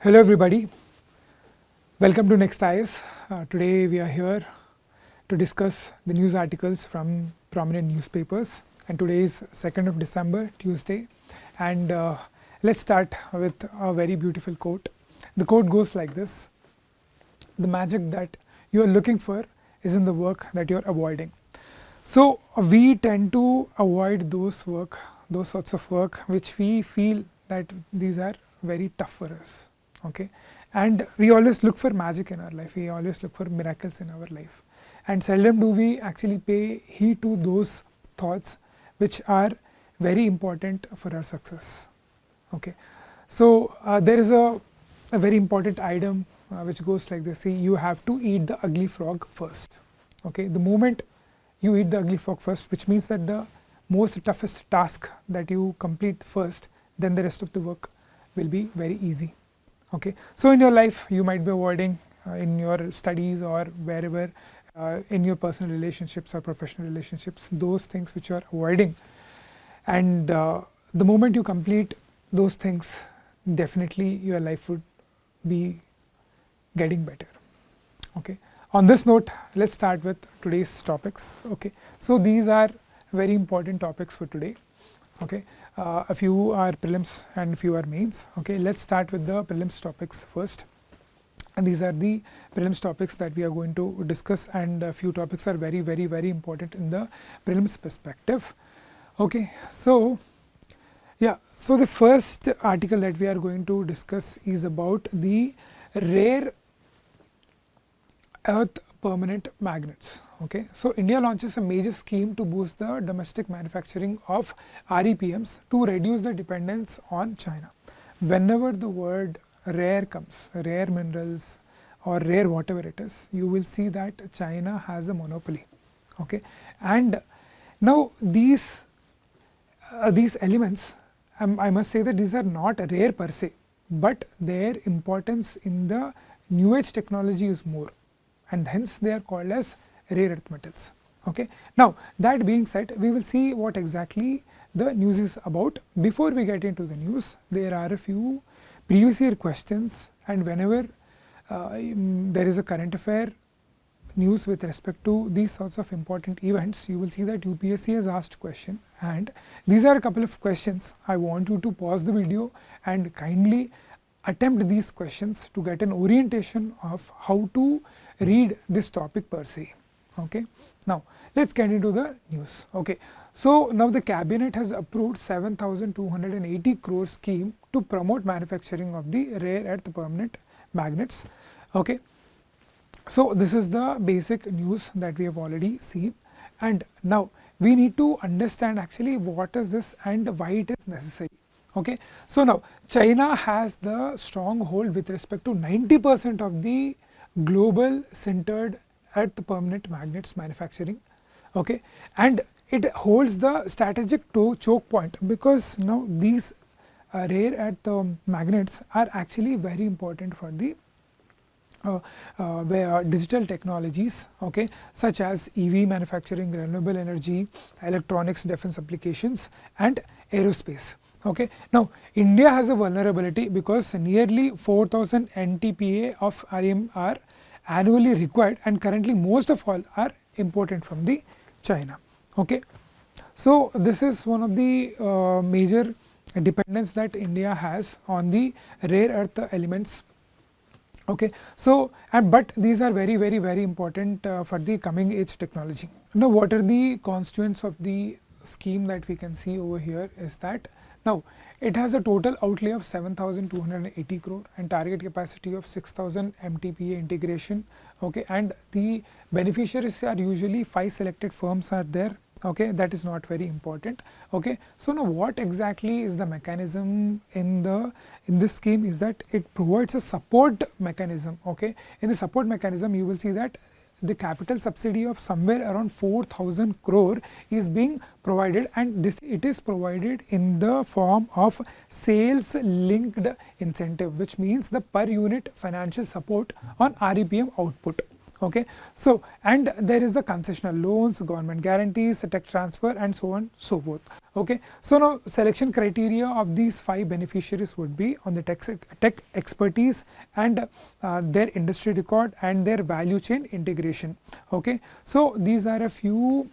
Hello everybody, welcome to Next Eyes. Today we are here to discuss the news articles from prominent newspapers, and today is 2nd of December, Tuesday, and let's start with a very beautiful quote. The quote goes like this: the magic that you are looking for is in the work that you are avoiding. So we tend to avoid those sorts of work which we feel that these are very tough for us. Okay, and we always look for magic in our life, we always look for miracles in our life, and seldom do we actually pay heed to those thoughts which are very important for our success. Okay, so there is a very important item which goes like this: see, you have to eat the ugly frog first. Okay, the moment you eat the ugly frog first, which means that the most toughest task that you complete first, then the rest of the work will be very easy. Okay, so in your life you might be avoiding in your studies or wherever, in your personal relationships or professional relationships, those things which you are avoiding, and the moment you complete those things, definitely your life would be getting better. Okay, on this note, let's start with today's topics. Okay, so these are very important topics for today. Okay, a few are prelims and a few are mains. Okay, let's start with the prelims topics first, and these are the prelims topics that we are going to discuss, and a few topics are very important in the prelims perspective. Okay, so yeah, so the first article that we are going to discuss is about the rare earth permanent magnets. Okay, so India launches a major scheme to boost the domestic manufacturing of REPMs to reduce the dependence on China. Whenever the word rare comes, rare minerals or rare whatever it is, you will see that China has a monopoly. Okay, and now these elements, I must say that these are not rare per se, but their importance in the new age technology is more, and hence they are called as rare earth metals. Okay, now that being said, we will see what exactly the news is about. Before we get into the news, there are a few previous year questions, and whenever there is a current affair news with respect to these sorts of important events, you will see that UPSC has asked question, and these are a couple of questions. I want you to pause the video and kindly attempt these questions to get an orientation of how to read this topic per se. Okay, now let's get into the news. Okay, so now the cabinet has approved 7,280 crore scheme to promote manufacturing of the rare earth permanent magnets. Okay, so this is the basic news that we have already seen, and now we need to understand actually what is this and why it is necessary. Okay, so now China has the stronghold with respect to 90% of the global centered earth permanent magnets manufacturing. Okay, and it holds the strategic choke point, because now these rare earth magnets are actually very important for the digital technologies, okay, such as EV manufacturing, renewable energy, electronics, defense applications, and aerospace. Okay, now India has a vulnerability because nearly 4,000 NTPA of REM are annually required, and currently most of all are imported from the China. Okay, so this is one of the major dependence that India has on the rare earth elements. Okay, so but these are very important for the coming age technology. Now what are the constituents of the scheme that we can see over here is that now it has a total outlay of 7,280 crore and target capacity of 6,000 MTPA integration. Okay, and the beneficiaries are usually 5 selected firms are there. Okay, that is not very important. Okay, so now what exactly is the mechanism in this scheme is that it provides a support mechanism. Okay, in the support mechanism you will see that the capital subsidy of somewhere around 4,000 crore is being provided, and it is provided in the form of sales linked incentive, which means the per unit financial support on REPM output. Okay. So, and there is the concessional loans, government guarantees, tech transfer, and so on so forth. Okay. So, now selection criteria of these 5 beneficiaries would be on the tech expertise and their industry record and their value chain integration. Okay. So, these are a few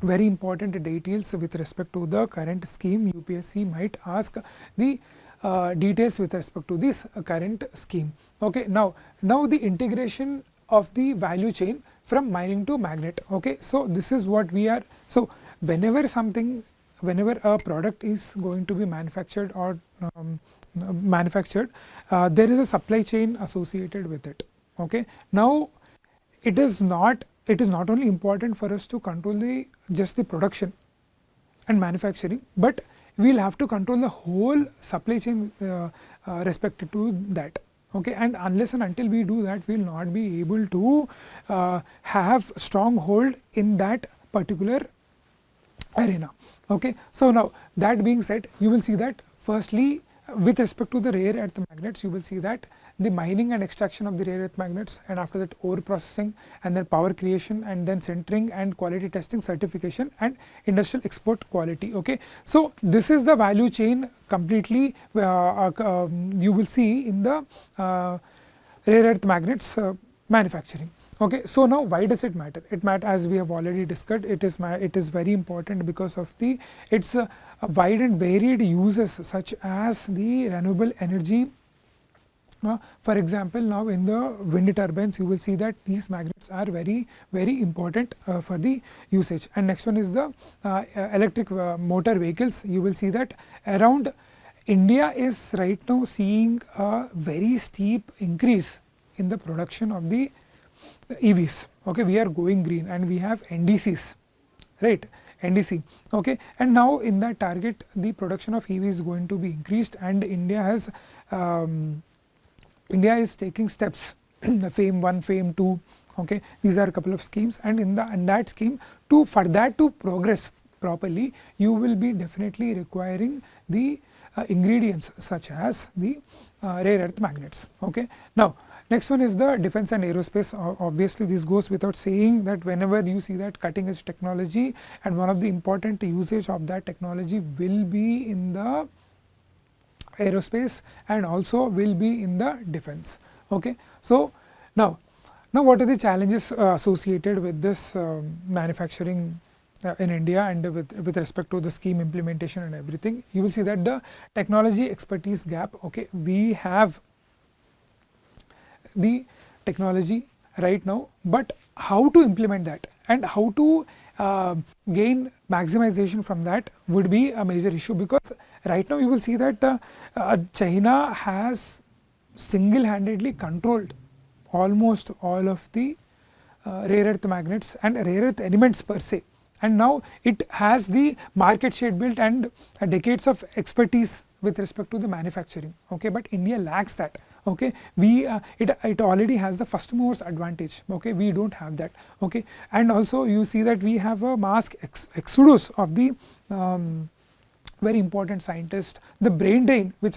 very important details with respect to the current scheme. UPSC might ask the details with respect to this current scheme. Okay. Now the integration of the value chain from mining to magnet. Okay. So, this is what we are. So, whenever a product is going to be manufactured or there is a supply chain associated with it. Okay. Now, it is not only important for us to control just the production and manufacturing, but we will have to control the whole supply chain respected to that. Okay. And unless and until we do that, we will not be able to have strong hold in that particular arena. Okay. So, now that being said, you will see that firstly with respect to the rare earth magnets, you will see that the mining and extraction of the rare earth magnets, and after that ore processing, and then power creation, and then centering and quality testing, certification, and industrial export quality. Okay. So, this is the value chain completely you will see in the rare earth magnets manufacturing. Okay. So, now why does it matter? It matters, as we have already discussed, it is very important because of its wide and varied uses, such as the renewable energy. For example, now in the wind turbines, you will see that these magnets are very important for the usage. And next one is the electric motor vehicles. You will see that around India is right now seeing a very steep increase in the production of the EVs. Okay. We are going green and we have NDCs, right, NDC. Okay. And now in that target, the production of EV is going to be increased, and India has India is taking steps the FAME 1, FAME 2. Okay. These are a couple of schemes, and in that scheme, for that to progress properly, you will be definitely requiring the ingredients such as the rare earth magnets. Okay. Now, next one is the defense and aerospace. Obviously, this goes without saying that whenever you see that cutting edge technology, and one of the important usage of that technology will be in the aerospace and also will be in the defense. Okay. So, now what are the challenges associated with this manufacturing in India, and with respect to the scheme implementation and everything? You will see that the technology expertise gap. Okay. We have the technology right now, but how to implement that and how to gain maximization from that would be a major issue, because right now you will see that China has single-handedly controlled almost all of the rare earth magnets and rare earth elements per se, and now it has the market share built and decades of expertise with respect to the manufacturing. Okay. But India lacks that. Okay. It already has the first movers advantage. Okay. We do not have that. Okay. And also you see that we have a mass exodus of the very important scientists. The brain drain which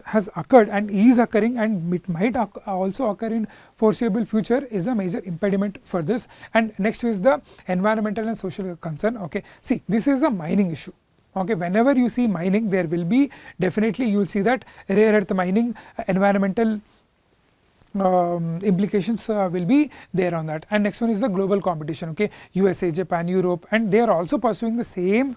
has occurred and is occurring, and it might also occur in foreseeable future, is a major impediment for this. And next is the environmental and social concern. Okay. See, this is a mining issue. Okay. Whenever you see mining, there will be definitely, you will see that rare earth mining environmental implications will be there on that. And next one is the global competition. Okay. USA, Japan, Europe, and they are also pursuing the same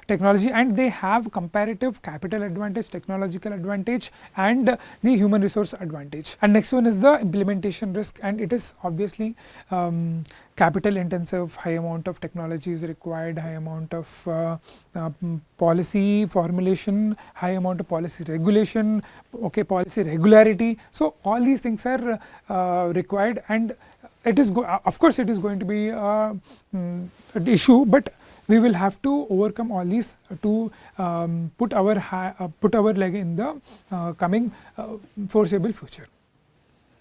technology, and they have comparative capital advantage, technological advantage, and the human resource advantage. And next one is the implementation risk, and it is obviously capital intensive, high amount of technology is required, high amount of policy formulation, high amount of policy regulation, okay, policy regularity. So, all these things are required, and it is of course it is going to be an issue, but we will have to overcome all these to put our leg in the coming foreseeable future.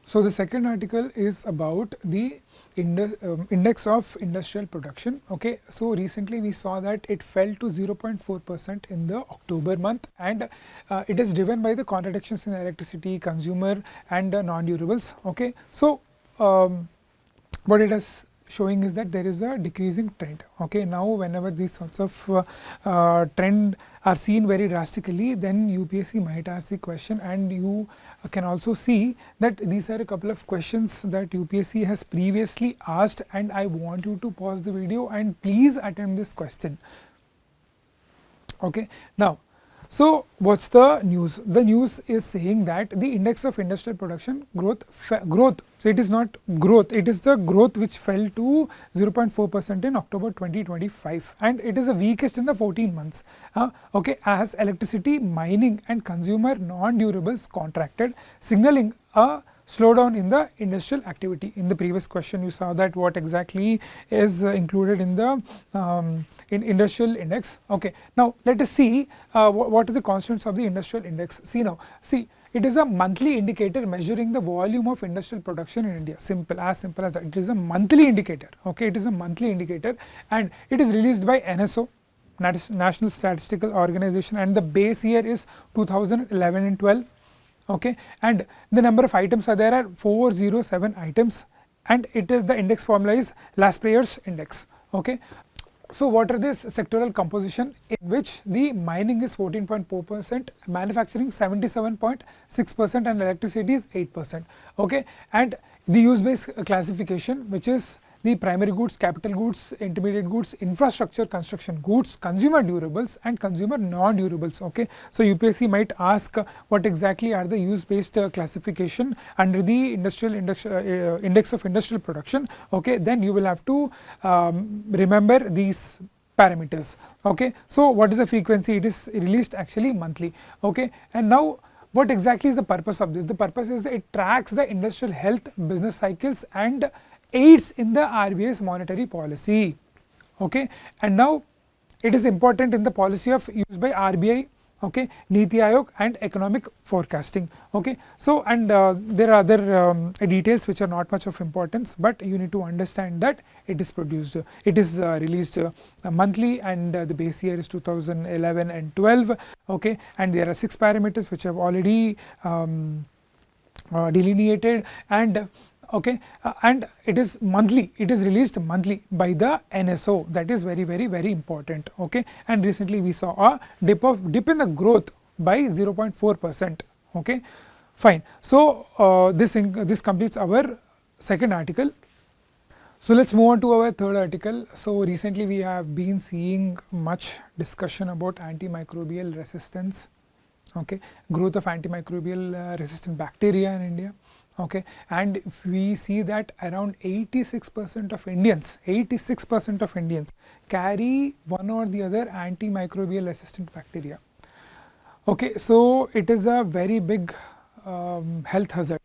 So, the second article is about the index of industrial production. Okay. So, recently we saw that it fell to 0.4% in the October month, and it is driven by the contradictions in electricity, consumer, and non-durables. Okay. So, what it is showing is that there is a decreasing trend. Okay, now whenever these sorts of trend are seen very drastically, then UPSC might ask the question, and you can also see that these are a couple of questions that UPSC has previously asked, and I want you to pause the video and please attempt this question. Okay, now, so what's the news? The news is saying that the index of industrial production growth, so it is not growth, it is the growth which fell to 0.4% in October 2025, and it is the weakest in the 14 months. Okay, as electricity, mining and consumer non-durables contracted, signaling a slowdown in the industrial activity. In the previous question, you saw that what exactly is included in the in industrial index. Okay, now let us see what are the constants of the industrial index. See now, see, it is a monthly indicator measuring the volume of industrial production in India. Simple, as simple as that. It is a monthly indicator. Okay, it is a monthly indicator, and it is released by NSO, National Statistical Organization, and the base year is 2011 and 12. Okay, and the number of items are there are 407 items, and it is the index formula is Laspeyres index. Okay, so what are this sectoral composition, in which the mining is 14.4%, manufacturing 77.6%, and electricity is 8%. Okay, and the use based classification, which is the primary goods, capital goods, intermediate goods, infrastructure construction goods, consumer durables and consumer non-durables. Okay, so UPSC might ask what exactly are the use based classification under the industrial index of industrial production. Okay, then you will have to remember these parameters. Okay, so what is the frequency? It is released actually monthly. Okay, and now what exactly is the purpose of this? The purpose is that it tracks the industrial health, business cycles and aids in the RBI's monetary policy. Okay, and now it is important in the policy of used by RBI, okay, Niti Aayog and economic forecasting. Okay, so and there are other details which are not much of importance, but you need to understand that it is produced, it is released monthly, and the base year is 2011 and 12. Okay, and there are 6 parameters which have already delineated, and okay, and it is monthly, it is released monthly by the NSO. That is very important. Okay, and recently we saw a dip in the growth by 0.4%. Okay, fine. So this completes our second article. So let's move on to our third article. So recently we have been seeing much discussion about antimicrobial resistance. Okay, growth of antimicrobial resistant bacteria in India. Okay, and if we see that around 86% of Indians, 86% of Indians carry one or the other antimicrobial resistant bacteria. Okay, so it is a very big health hazard.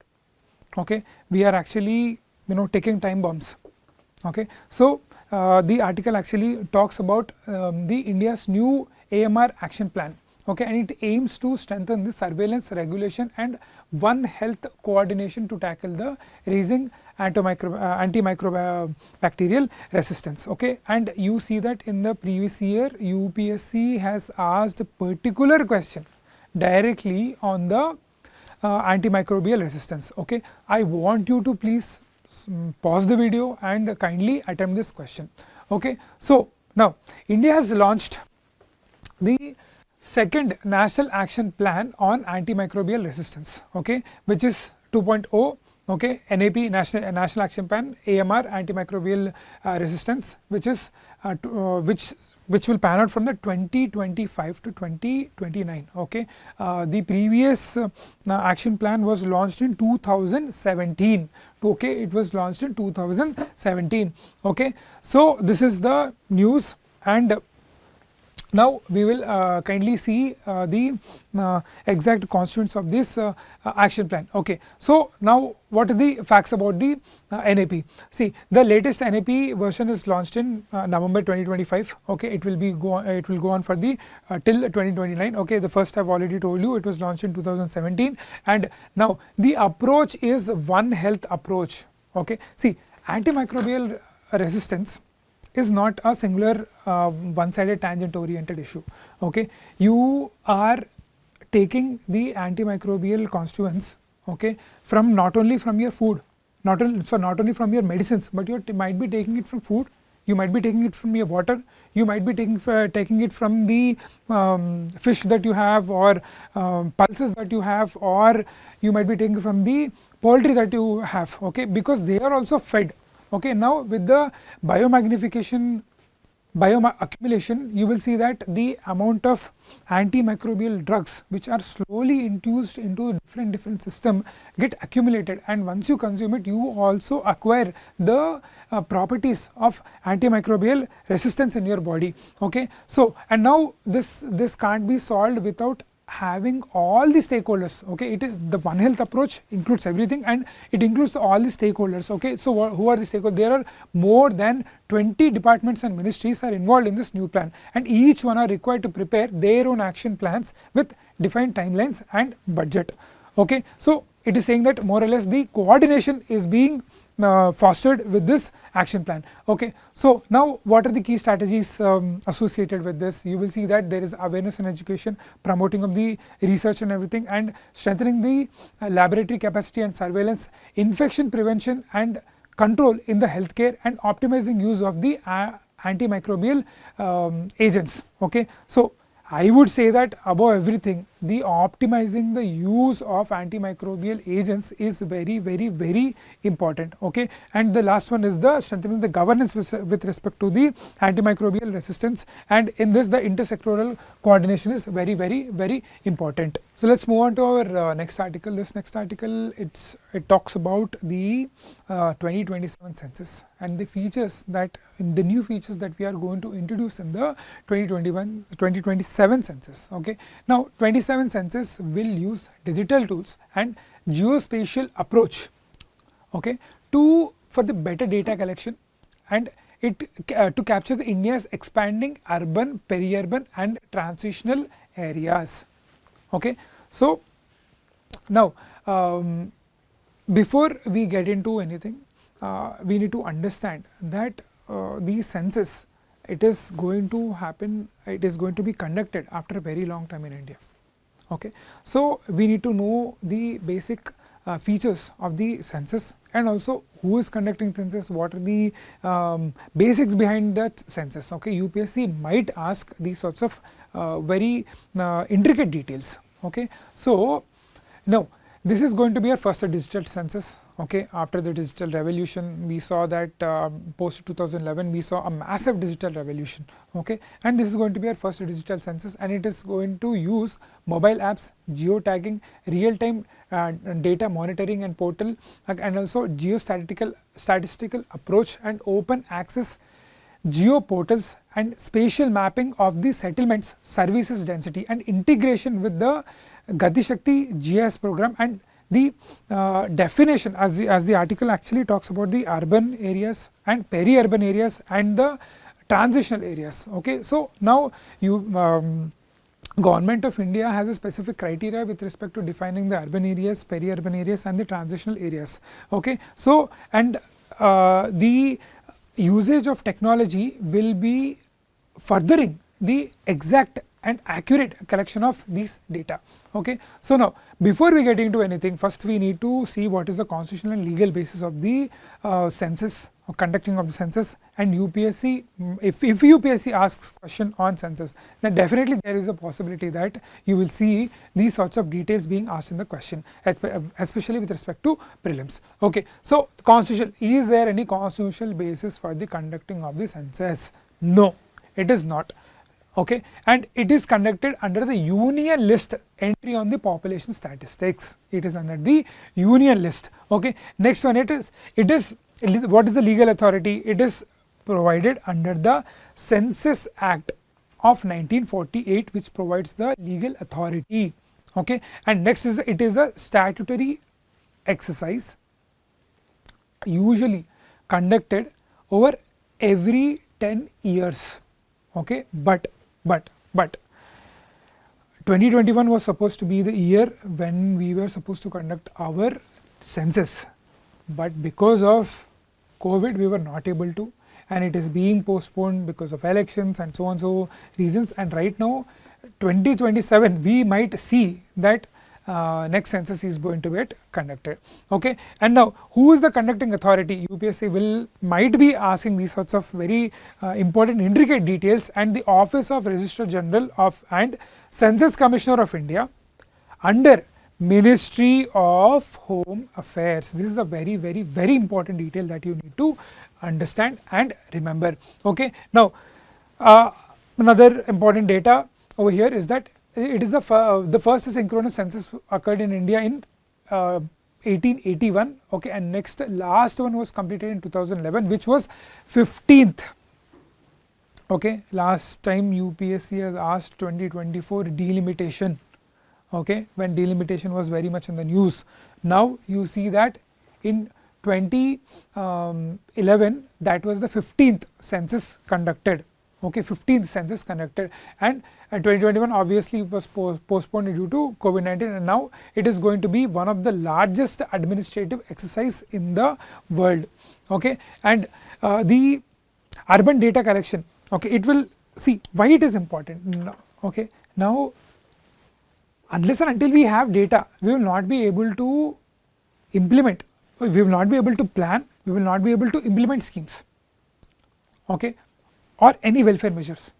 Okay, we are actually taking time bombs. Okay, so the article actually talks about the India's new AMR action plan. Okay, and it aims to strengthen the surveillance, regulation and One Health coordination to tackle the rising antimicrobial resistance. Okay, and you see that in the previous year UPSC has asked a particular question directly on the antimicrobial resistance. Okay, I want you to please pause the video and kindly attempt this question. Okay, so now India has launched the second National Action Plan on Antimicrobial Resistance, okay, which is 2.0, okay, NAP, National Action Plan, AMR, Antimicrobial Resistance, which is which will pan out from the 2025 to 2029. Okay, the previous action plan was launched in 2017. Okay, it was launched in 2017. Okay, so this is the news, and now we will kindly see the exact constituents of this action plan. Okay, so now what are the facts about the NAP? See, the latest NAP version is launched in November 2025. Okay, it will go on for the till 2029. Okay, the first I've already told you it was launched in 2017, and now the approach is One Health approach. Okay, see, antimicrobial resistance is not a singular one-sided tangent oriented issue. Okay, you are taking the antimicrobial constituents, okay, from not only from your food, not only from your medicines, but you might be taking it from food, you might be taking it from your water, you might be taking it from the fish that you have, or pulses that you have, or you might be taking from the poultry that you have, okay, because they are also fed. Okay, now with the biomagnification, bioaccumulation, you will see that the amount of antimicrobial drugs which are slowly infused into different system get accumulated, and once you consume it, you also acquire the properties of antimicrobial resistance in your body. Okay, so and now this can't be solved without having all the stakeholders. Okay, it is the One Health approach includes everything, and it includes all the stakeholders. Okay, so who are the stakeholders? There are more than 20 departments and ministries are involved in this new plan, and each one are required to prepare their own action plans with defined timelines and budget. Okay, so it is saying that more or less the coordination is being fostered with this action plan. Okay, so now what are the key strategies associated with this? You will see that there is awareness and education, promoting of the research and everything, and strengthening the laboratory capacity and surveillance, infection prevention and control in the healthcare, and optimizing use of the antimicrobial agents. Okay, so I would say that above everything, the optimizing the use of antimicrobial agents is very important. Okay, and the last one is the strengthening the governance with respect to the antimicrobial resistance, and in this the intersectoral coordination is very important. So let's move on to our next article. This next article, it talks about the 2027 census and the features that the new features that we are going to introduce in the 2027 census. Okay, now 27 census will use digital tools and geospatial approach, okay, for the better data collection, and it to capture the India's expanding urban, peri-urban and transitional areas. Okay, so now before we get into anything, we need to understand that the census, it is going to happen, it is going to be conducted after a very long time in India. Okay, so we need to know the basic features of the census, and also who is conducting census, what are the basics behind that census. Okay, UPSC might ask these sorts of very intricate details. Okay, so now this is going to be our first digital census. Okay, after the digital revolution, we saw that post 2011 we saw a massive digital revolution. Okay, and this is going to be our first digital census, and it is going to use mobile apps, geotagging, real-time data monitoring and portal, and also statistical approach, and open access geo portals, and spatial mapping of the settlements, services density, and integration with the Gati Shakti GIS program, and the definition, as the article actually talks about the urban areas and peri-urban areas and the transitional areas. Okay, so now Government of India has a specific criteria with respect to defining the urban areas, peri-urban areas and the transitional areas. Okay, so and the usage of technology will be furthering the exact and accurate collection of these data. Okay, so now before we get into anything, first we need to see what is the constitutional and legal basis of the census, or conducting of the census. And UPSC, if UPSC asks question on census, then definitely there is a possibility that you will see these sorts of details being asked in the question, especially with respect to prelims. Okay, so constitutional, is there any constitutional basis for the conducting of the census? No, it is not. Okay, and it is conducted under the union list entry on the population statistics. It is under the union list. Okay, next one, it is what is the legal authority? It is provided under the Census Act of 1948, which provides the legal authority. Okay, and next is it is a statutory exercise, usually conducted over every 10 years. Okay, but 2021 was supposed to be the year when we were supposed to conduct our census, but because of COVID we were not able to, and it is being postponed because of elections and so on so reasons. And right now 2027 we might see that next census is going to get conducted. Okay, and now who is the conducting authority? UPSC might be asking these sorts of very important intricate details, and the Office of Registrar General of and Census Commissioner of India under Ministry of Home Affairs. This is a very important detail that you need to understand and remember. Okay, now another important data over here is that it is the first synchronous census occurred in India in 1881. Okay, and last one was completed in 2011, which was 15th. Okay, last time UPSC has asked 2024 delimitation. Okay, when delimitation was very much in the news. Now you see that in 2011 that was the 15th census conducted. Okay, 15th census conducted, and 2021 obviously was postponed due to COVID-19, and now it is going to be one of the largest administrative exercise in the world. Okay, and the urban data collection, okay, it will see why it is important. Okay, now unless and until we have data, we will not be able to implement, we will not be able to plan, we will not be able to implement schemes. Okay, or any welfare measures,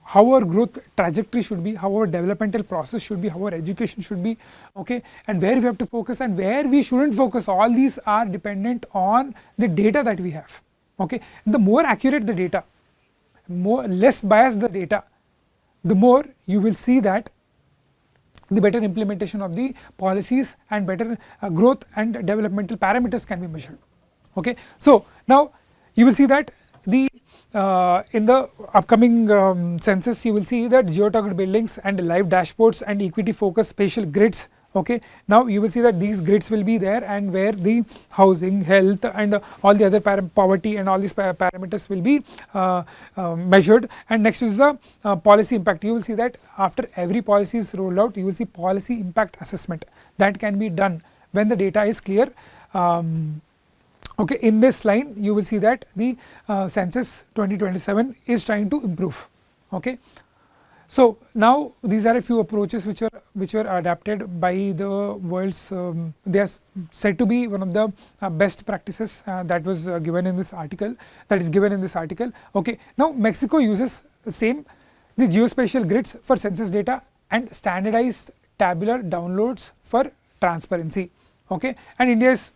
how our growth trajectory should be, how our developmental process should be, how our education should be, okay, and where we have to focus and where we shouldn't focus. All these are dependent on the data that we have. Okay, the more accurate the data, less biased the data, the more you will see that the better implementation of the policies and better growth and developmental parameters can be measured. Okay, so now you will see that the in the upcoming census, you will see that geotagged buildings and live dashboards and equity focused spatial grids. Okay, now you will see that these grids will be there, and where the housing, health and all the other poverty and all these parameters will be measured. And next is the policy impact. You will see that after every policy is rolled out, you will see policy impact assessment that can be done when the data is clear. Okay, in this line you will see that the census 2027 is trying to improve. Okay, so now these are a few approaches which were adapted by the world's they are said to be one of the best practices that was given in this article, Okay, now Mexico uses the geospatial grids for census data and standardized tabular downloads for transparency. Okay, and India is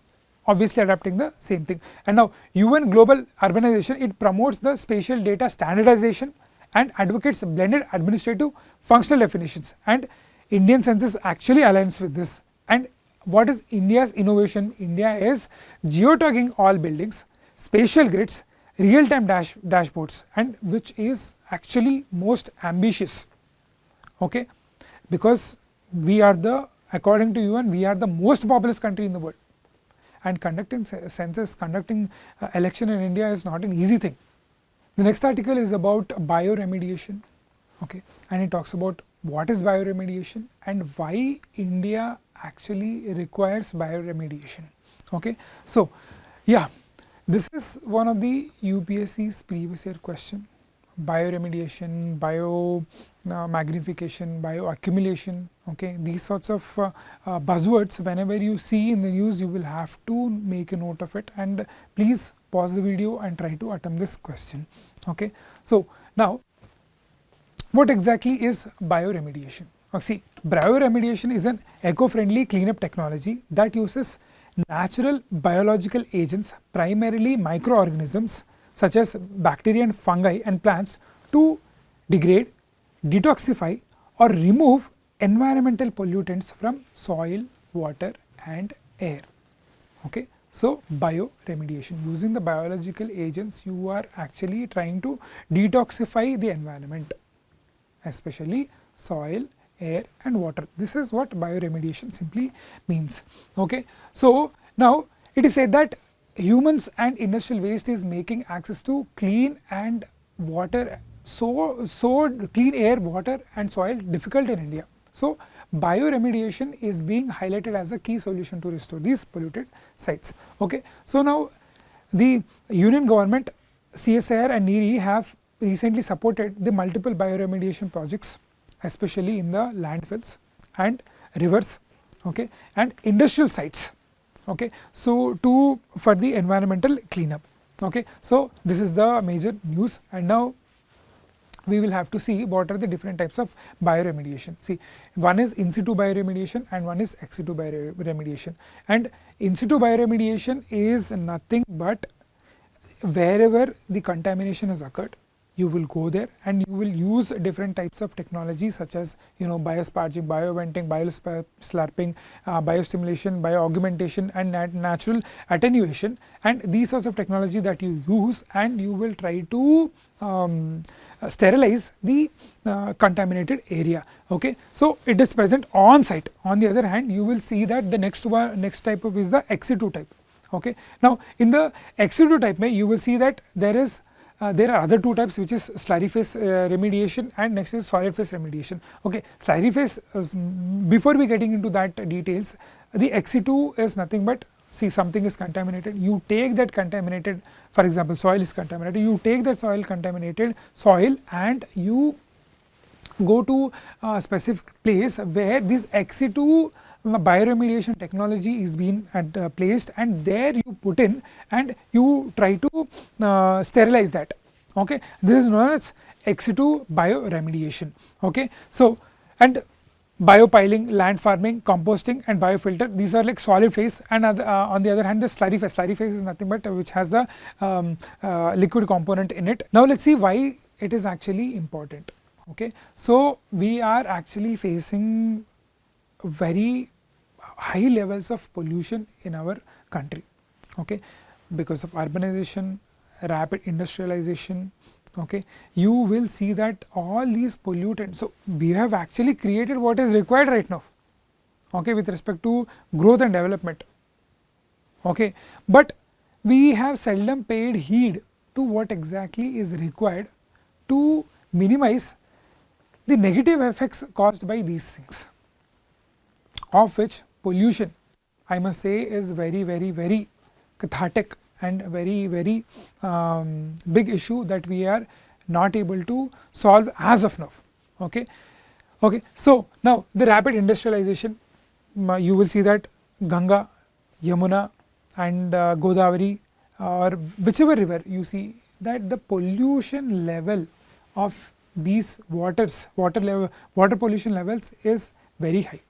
obviously adapting the same thing. And now UN Global Urbanization, it promotes the spatial data standardization and advocates blended administrative functional definitions, and Indian census actually aligns with this. And what is India's innovation? India is geotagging all buildings, spatial grids, real-time dashboards, and which is actually most ambitious. Okay, because we are according to UN, we are the most populous country in the world. And conducting census, conducting election in India is not an easy thing. The next article is about bioremediation, okay, and it talks about what is bioremediation and why India actually requires bioremediation. Okay, so yeah, this is one of the UPSC's previous year question. Bioremediation, biomagnification, bioaccumulation, okay, these sorts of buzzwords, whenever you see in the news, you will have to make a note of it, and please pause the video and try to attempt this question. Okay, so now what exactly is bioremediation? See, bioremediation is an eco-friendly cleanup technology that uses natural biological agents, primarily microorganisms such as bacteria and fungi and plants, to degrade, detoxify or remove environmental pollutants from soil, water and air. Okay, so bioremediation, using the biological agents, you are actually trying to detoxify the environment, especially soil, air and water. This is what bioremediation simply means. Okay, so now it is said that humans and industrial waste is making access to clean and water, so clean air, water and soil difficult in India. So bioremediation is being highlighted as a key solution to restore these polluted sites. Okay, so now the Union Government, CSIR and NEERI have recently supported the multiple bioremediation projects, especially in the landfills and rivers. okay, and industrial sites, okay. So for the environmental cleanup, okay. So this is the major news, and now we will have to see what are the different types of bioremediation. See, one is in situ bioremediation and one is ex situ bioremediation, and in situ bioremediation is nothing but wherever the contamination has occurred, you will go there and you will use different types of technology such as biosparging, bioventing, bioslurping, biostimulation, bioaugmentation and natural attenuation, and these sorts of technology that you use, and you will try to sterilize the contaminated area, okay. So it is present on site. On the other hand, you will see that the next type of is the ex situ type, okay. Now in the ex situ type you will see that there are other two types, which is slurry phase remediation and next is solid phase remediation, okay. Slurry phase, before we getting into that details, the ex situ is nothing but, see, something is contaminated, you take that contaminated, for example soil is contaminated, you take that contaminated soil and you go to a specific place where this ex situ bioremediation technology is being placed, and there you put in and you try to sterilize that, okay. This is known as ex situ bioremediation, okay. So, and biopiling, land farming, composting and biofilter, these are like solid phase, and on the other hand the slurry phase is nothing but which has the liquid component in it. Now let us see why it is actually important, okay. So we are actually facing very high levels of pollution in our country, okay, because of urbanization, rapid industrialization, okay. You will see that all these pollutants, so we have actually created what is required right now, okay, with respect to growth and development, okay, but we have seldom paid heed to what exactly is required to minimize the negative effects caused by these things, of which pollution, I must say, is very cathartic and very big issue that we are not able to solve as of now, okay. Okay. So now the rapid industrialization, you will see that Ganga, Yamuna and Godavari or whichever river, you see that the pollution level of these water pollution levels is very high,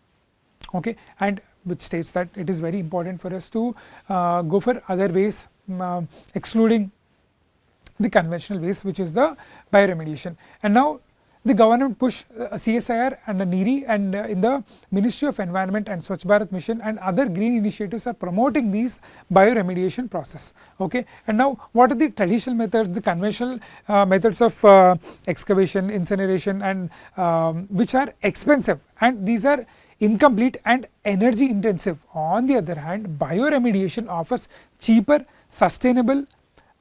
okay, and which states that it is very important for us to go for other ways, excluding the conventional ways, which is the bioremediation. And now the government push CSIR and NEERI and in the Ministry of Environment and Swachh Bharat Mission and other green initiatives are promoting these bioremediation process, okay. And now what are the traditional methods, the conventional methods of excavation, incineration and which are expensive, and these are incomplete and energy intensive. On the other hand, bioremediation offers cheaper, sustainable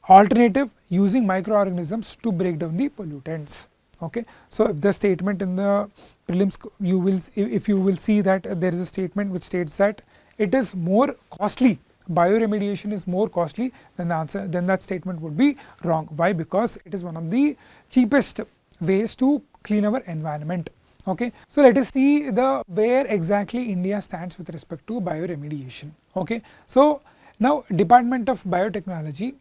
alternative using microorganisms to break down the pollutants, okay. So if the statement in the prelims, you will, if you will see that there is a statement which states that it is more costly, bioremediation is more costly, then the answer, then that statement would be wrong. Why? Because it is one of the cheapest ways to clean our environment, okay. So let us see the where exactly India stands with respect to bioremediation, okay. So now Department of Biotechnology,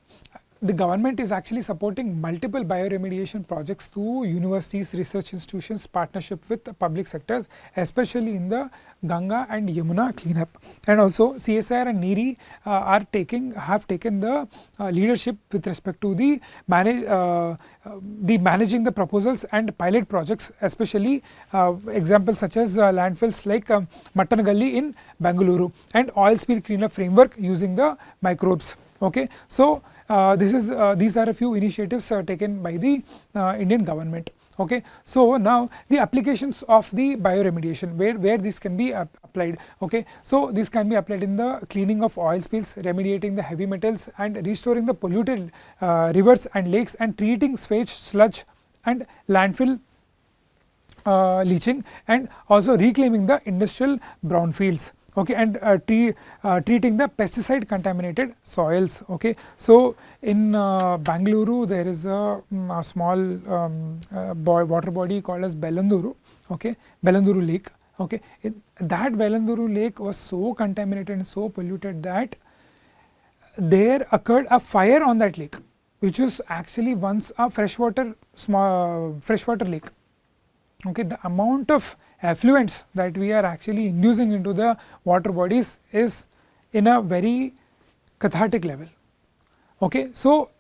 the government is actually supporting multiple bioremediation projects through universities, research institutions, partnership with the public sectors, especially in the Ganga and Yamuna cleanup. And also CSIR and NEERI have taken the leadership with respect to the managing the proposals and pilot projects, especially examples such as landfills like Mattanagalli in Bengaluru and oil spill cleanup framework using the microbes, okay. So these are a few initiatives taken by the Indian government, okay. So now the applications of the bioremediation, where this can be applied, okay. So this can be applied in the cleaning of oil spills, remediating the heavy metals and restoring the polluted rivers and lakes, and treating sewage, sludge and landfill leaching, and also reclaiming the industrial brownfields, okay, and treating the pesticide contaminated soils, okay. So in Bengaluru there is a small water body called as Bellanduru, okay, Bellanduru Lake, Okay, that Bellanduru lake was so contaminated and so polluted that there occurred a fire on that lake, which was actually once a freshwater lake. Okay, the amount of effluents that we are actually inducing into the water bodies is in a very cathartic level. Okay, so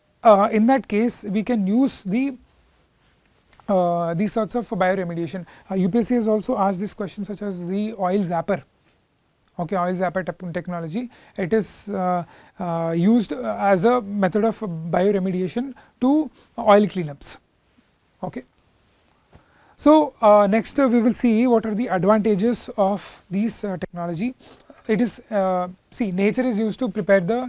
in that case we can use the these sorts of bioremediation. UPSC has also asked this question, such as the oil zapper. Okay, oil zapper technology, it is used as a method of bioremediation to oil cleanups. Okay. So, next we will see what are the advantages of these technology. It is see, nature is used to prepare the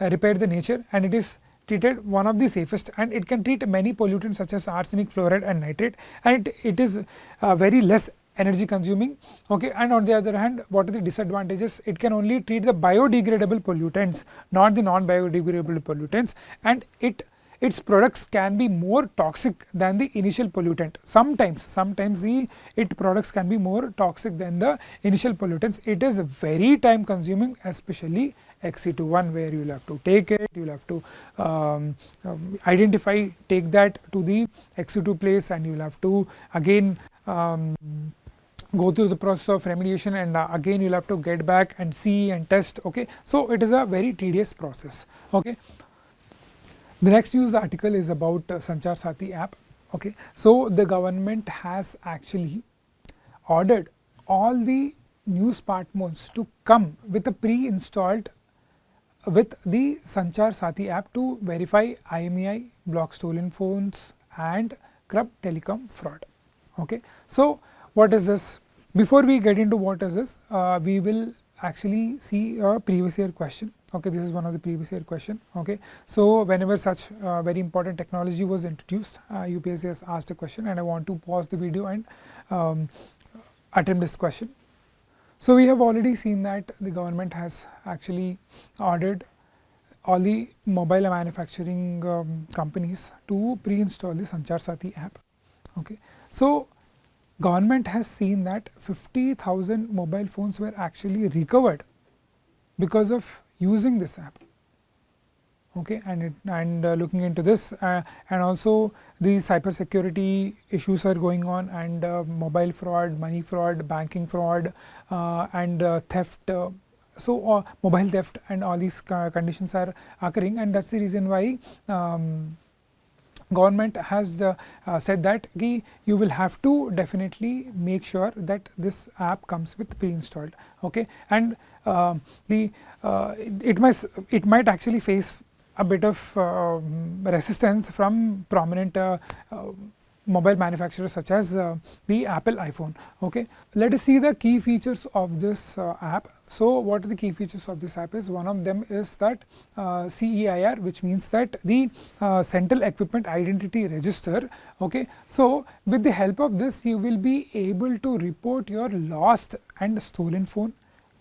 repair the nature, and it is treated one of the safest, and it can treat many pollutants such as arsenic, fluoride and nitrate, and it is very less energy consuming. Okay, and on the other hand, what are the disadvantages? It can only treat the biodegradable pollutants, not the non biodegradable pollutants, and its products can be more toxic than the initial pollutant. Sometimes the products can be more toxic than the initial pollutants. It is very time consuming, especially XC21, where you will have to take it, you will have to identify, take that to the XC2 place, and you will have to again go through the process of remediation, and again you will have to get back and see and test. Okay, so it is a very tedious process. Okay. The next news article is about Sanchar Saathi app. Okay. So, the government has actually ordered all the new smartphones to come with a pre-installed with the Sanchar Saathi app to verify IMEI, block stolen phones and curb telecom fraud. Okay. So, what is this? Before we get into what is this, we will actually see a previous year question. Okay, this is one of the previous year question. Okay, so whenever such very important technology was introduced, UPSC has asked a question, and I want to pause the video and attempt this question. So, we have already seen that the government has actually ordered all the mobile manufacturing companies to pre-install the Sanchar Saathi app. Okay, so government has seen that 50,000 mobile phones were actually recovered because of using this app. Okay, and looking into this, and also the cyber security issues are going on, and mobile fraud, money fraud, banking fraud, and theft. So, mobile theft and all these conditions are occurring, and that is the reason why government has said that you will have to definitely make sure that this app comes with pre-installed. Okay, and it might actually face a bit of resistance from prominent mobile manufacturers such as the Apple iPhone. Okay, let us see the key features of this app. So, what are the key features of this app is, one of them is that CEIR, which means that the Central Equipment Identity Register. Okay, so with the help of this, you will be able to report your lost and stolen phone.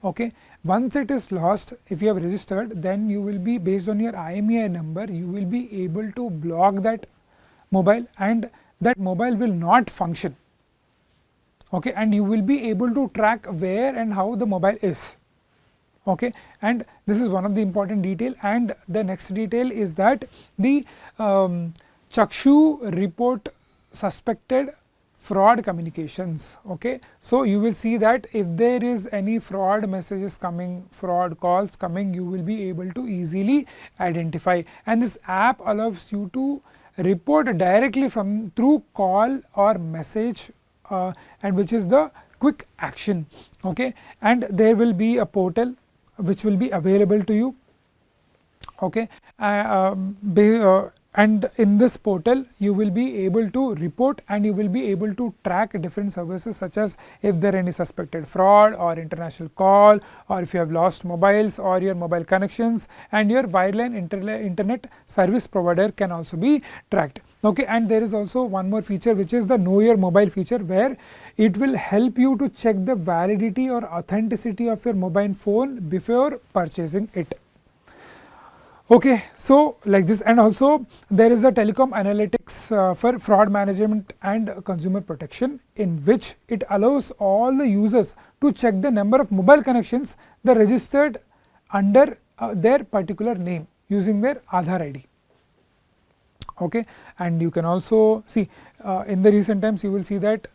Okay, once it is lost, if you have registered, then you will be, based on your IMEI number, you will be able to block that mobile, and that mobile will not function. Okay, and you will be able to track where and how the mobile is. Okay, and this is one of the important detail, and the next detail is that the Chakshu report suspected fraud communications. Okay, so you will see that if there is any fraud messages coming, fraud calls coming, you will be able to easily identify, and this app allows you to report directly through call or message, and which is the quick action. Okay, and there will be a portal which will be available to you. Okay, and in this portal you will be able to report, and you will be able to track different services, such as if there are any suspected fraud or international call, or if you have lost mobiles or your mobile connections, and your wireline internet service provider can also be tracked. Okay, and there is also one more feature, which is the Know Your Mobile feature, where it will help you to check the validity or authenticity of your mobile phone before purchasing it. Okay, so like this, and also there is a telecom analytics for fraud management and consumer protection, in which it allows all the users to check the number of mobile connections they registered under their particular name using their Aadhaar ID. Okay, and you can also see in the recent times you will see that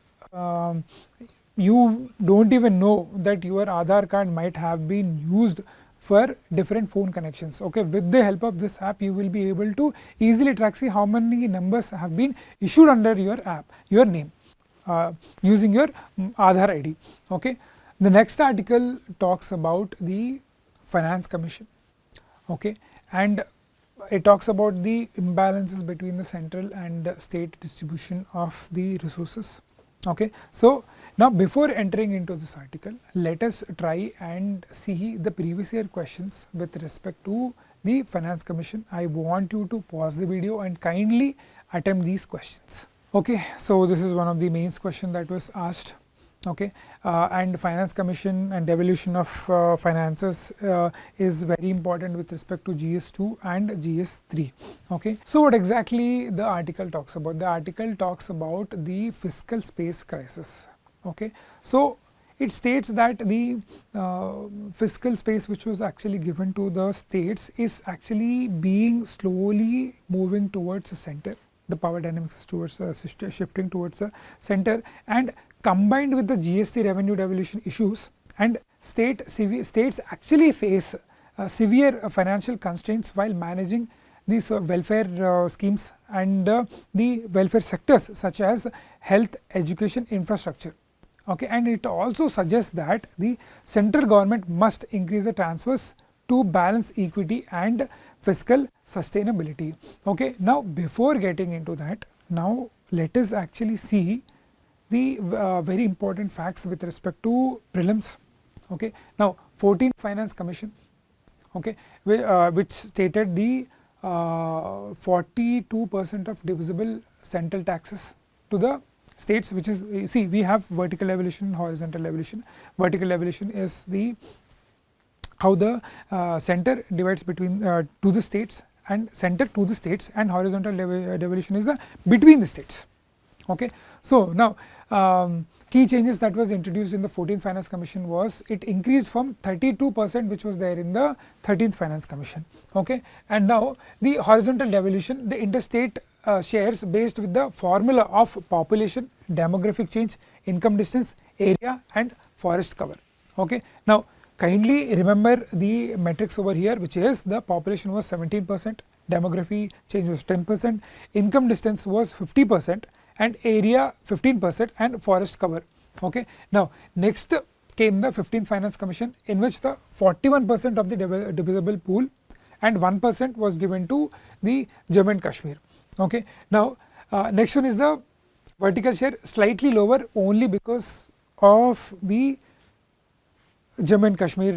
you don't even know that your Aadhaar card might have been used for different phone connections. Okay, with the help of this app you will be able to easily track, see how many numbers have been issued under your app, your name, using your Aadhaar ID. Okay, the next article talks about the Finance Commission. Okay, and it talks about the imbalances between the central and state distribution of the resources. Okay, so now before entering into this article, let us try and see the previous year questions with respect to the Finance Commission. I want you to pause the video and kindly attempt these questions. Okay, so this is one of the main questions that was asked. Okay, and Finance Commission and devolution of finances is very important with respect to GS2 and GS3. Okay, so what exactly the article talks about? The article talks about the fiscal space crisis. Okay, so it states that the fiscal space which was actually given to the states is actually being slowly moving towards the center. The power dynamics is towards shifting towards the center, and combined with the GST revenue devolution issues, and states actually face severe financial constraints while managing these welfare schemes and the welfare sectors such as health, education, infrastructure. Okay, and it also suggests that the central government must increase the transfers to balance equity and fiscal sustainability. Okay, now before getting into that, now let us actually see the very important facts with respect to prelims. Okay, now 14th Finance Commission, okay, which stated the 42% of divisible central taxes to the states, which is, see, we have vertical evolution and horizontal evolution. Vertical evolution is the how the center divides between to the states, and center to the states, and horizontal devolution is the between the states. Okay, so now key changes that was introduced in the 14th Finance Commission was it increased from 32% which was there in the 13th Finance Commission. Okay, and now the horizontal devolution, the interstate shares based with the formula of population, demographic change, income distance, area and forest cover. Okay, now kindly remember the metrics over here, which is the population was 17%, demography change was 10%, income distance was 50%, and area 15%, and forest cover. Okay, now next came the 15th Finance Commission, in which the 41% of the divisible pool and 1% was given to the Jammu and Kashmir. Okay, now next one is the vertical share, slightly lower only because of the Jammu and Kashmir,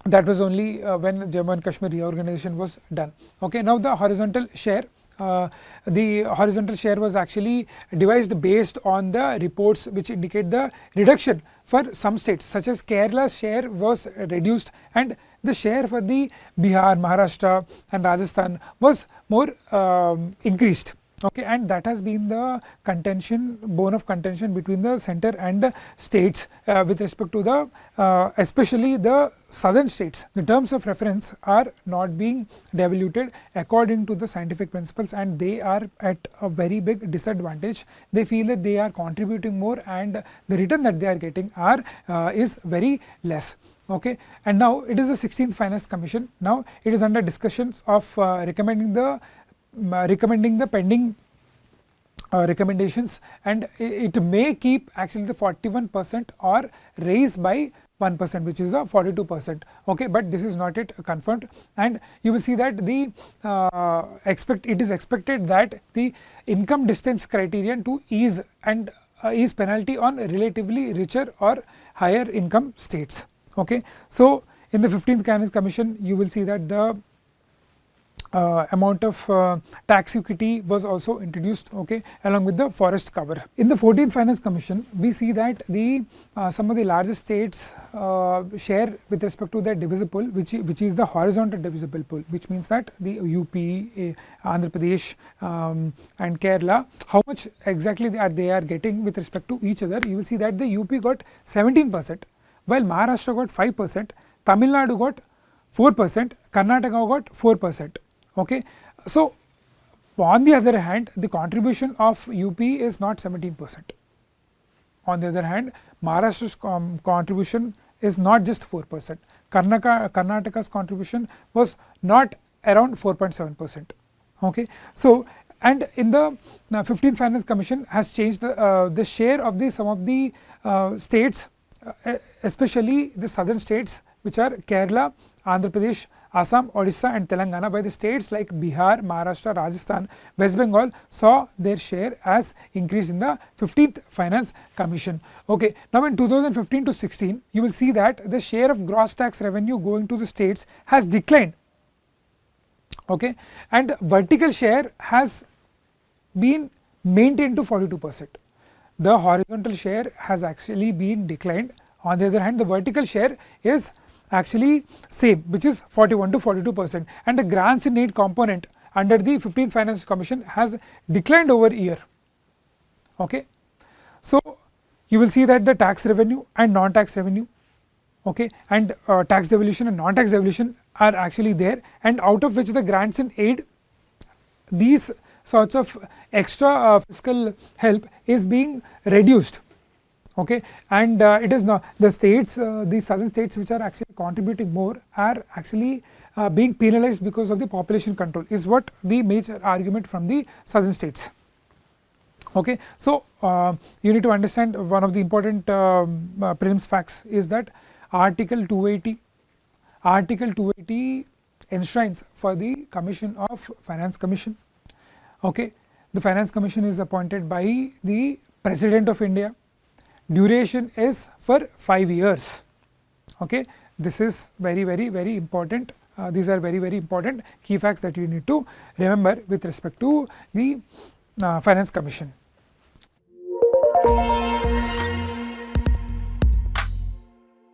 that was only when Jammu and Kashmir reorganization was done. Okay, now the horizontal share, was actually devised based on the reports which indicate the reduction for some states, such as Kerala's share was reduced, and the share for the Bihar, Maharashtra and Rajasthan was more increased. Okay, and that has been the bone of contention between the center and the states with respect to the especially the southern states. The terms of reference are not being devoluted according to the scientific principles, and they are at a very big disadvantage. They feel that they are contributing more and the return that they are getting is very less. Okay, and now it is the 16th Finance Commission. Now it is under discussions of recommending the pending recommendations, and it may keep actually the 41% or raise by 1%, which is a 42%. Okay, but this is not yet confirmed, and you will see that the it is expected that the income distance criterion to ease and ease penalty on relatively richer or higher income states. Okay, so in the 15th Finance Commission you will see that the amount of tax equity was also introduced, okay, along with the forest cover. In the 14th Finance Commission, we see that the some of the largest states share with respect to their divisible, which is the horizontal divisible pool, which means that the UP, Andhra Pradesh and Kerala, how much exactly they are getting with respect to each other. You will see that the UP got 17%, while Maharashtra got 5%, Tamil Nadu got 4%, Karnataka got 4%. Okay. So, on the other hand, the contribution of UP is not 17%. On the other hand, Maharashtra's contribution is not just 4%. Karnataka's contribution was not around 4.7%. Okay. So, and in the 15th Finance Commission has changed the share of some of the states, especially the southern states, which are Kerala, Andhra Pradesh, Assam, Odisha and Telangana. By the states like Bihar, Maharashtra, Rajasthan, West Bengal saw their share as increase in the 15th Finance Commission. Okay. Now, in 2015 to 16, you will see that the share of gross tax revenue going to the states has declined, okay, and vertical share has been maintained to 42%. The horizontal share has actually been declined. On the other hand, the vertical share is actually same, which is 41 to 42%, and the grants in aid component under the 15th Finance Commission has declined over year. Okay. So, you will see that the tax revenue and non-tax revenue, okay, and tax devolution and non-tax devolution are actually there, and out of which the grants in aid, these sorts of extra fiscal help is being reduced. Okay, and it is not the states, the southern states which are actually contributing more are actually being penalized because of the population control, is what the major argument from the southern states. Okay. So, you need to understand one of the important prelims facts is that Article 280 enshrines for the Commission of Finance Commission. Okay. The Finance Commission is appointed by the President of India. Duration is for 5 years. Okay. This is very important. These are very important key facts that you need to remember with respect to the Finance Commission.